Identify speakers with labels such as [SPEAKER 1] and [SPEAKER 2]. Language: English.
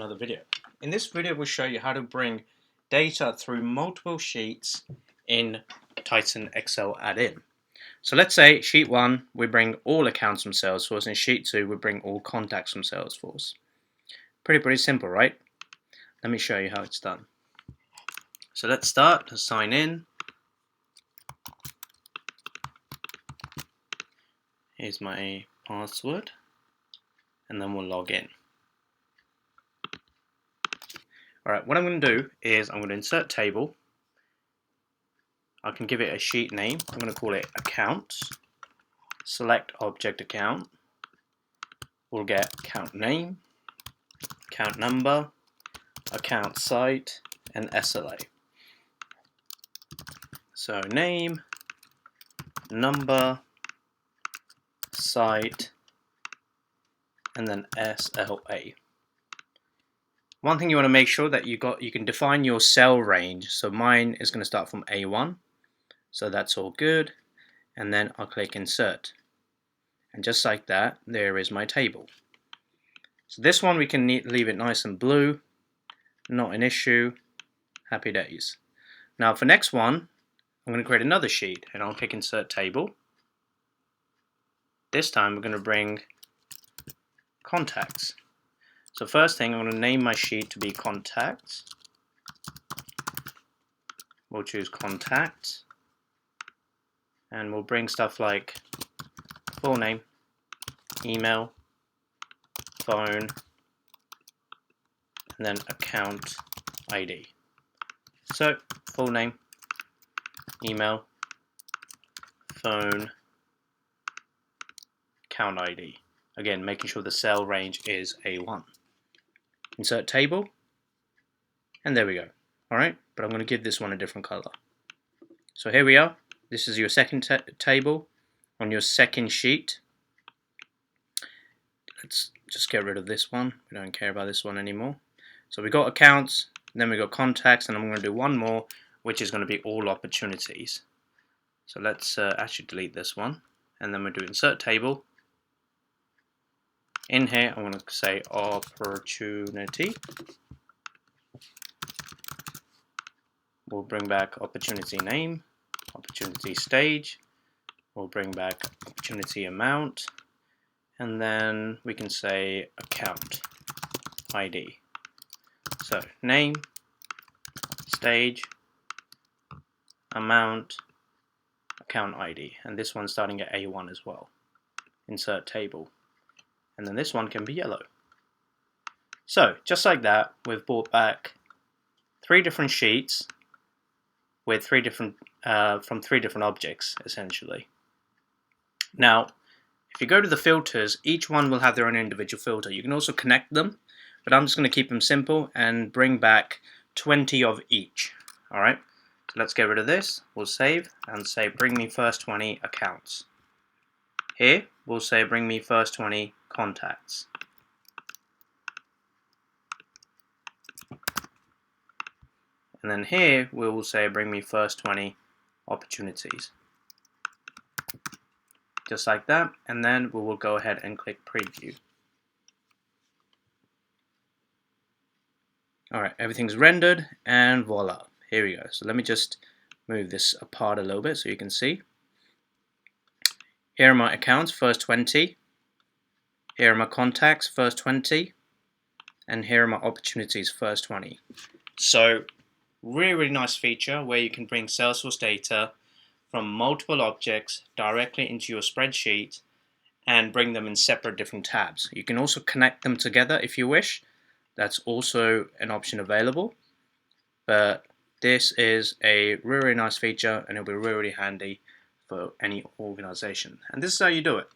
[SPEAKER 1] Another video. In this video we'll show you how to bring data through multiple sheets in Titan Excel-Addin. So let's say sheet 1 we bring all accounts from Salesforce, and sheet 2 we bring all contacts from Salesforce. Pretty simple, right? Let me show you how it's done. So let's start to sign in. Here's my password, and then we'll log in. Alright, what I'm going to do is I'm going to insert table. I can give it a sheet name. I'm going to call it accounts. Select object account. We'll get account name, account number, account site, and SLA. So name, number, site, and then SLA. One thing you want to make sure that you can define your cell range. So mine is going to start from A1, so that's all good. And then I'll click insert, and just like that, there is my table. So this one we can leave it nice and blue, not an issue. Happy days. Now for next one, I'm going to create another sheet, and I'll click insert table. This time we're going to bring contacts. So first thing, I'm going to name my sheet to be contacts. We'll choose contacts, and we'll bring stuff like full name, email, phone, and then account ID. So full name, email, phone, account ID. Again, making sure the cell range is A1. Insert table, and there we go. Alright, but I'm going to give this one a different color. So here we are. This is your second table on your second sheet. Let's just get rid of this one. We don't care about this one anymore. So we got accounts, then we got contacts, and I'm going to do one more, which is going to be all opportunities. So let's actually delete this one, and then we'll do insert table. In here, I'm going to say opportunity. We'll bring back opportunity name, opportunity stage. We'll bring back opportunity amount. And then we can say account ID. So name, stage, amount, account ID. And this one's starting at A1 as well. Insert table. And then this one can be yellow. So just like that, we've brought back 3 different sheets with 3 different from 3 different objects essentially. Now, if you go to the filters, each one will have their own individual filter. You can also connect them, but I'm just going to keep them simple and bring back 20 of each. All right. So let's get rid of this. We'll save and say bring me first 20 accounts. Here we'll say bring me first 20 contacts. And then here we will say bring me first 20 opportunities. Just like that, and then we will go ahead and click preview. Alright, everything's rendered, and voila, here we go. So let me just move this apart a little bit so you can see. Here are my accounts, first 20. Here are my contacts, first 20. And here are my opportunities, first 20. So, really nice feature where you can bring Salesforce data from multiple objects directly into your spreadsheet and bring them in separate different tabs. You can also connect them together if you wish. That's also an option available. But this is a really nice feature, and it'll be really handy for any organization. And this is how you do it.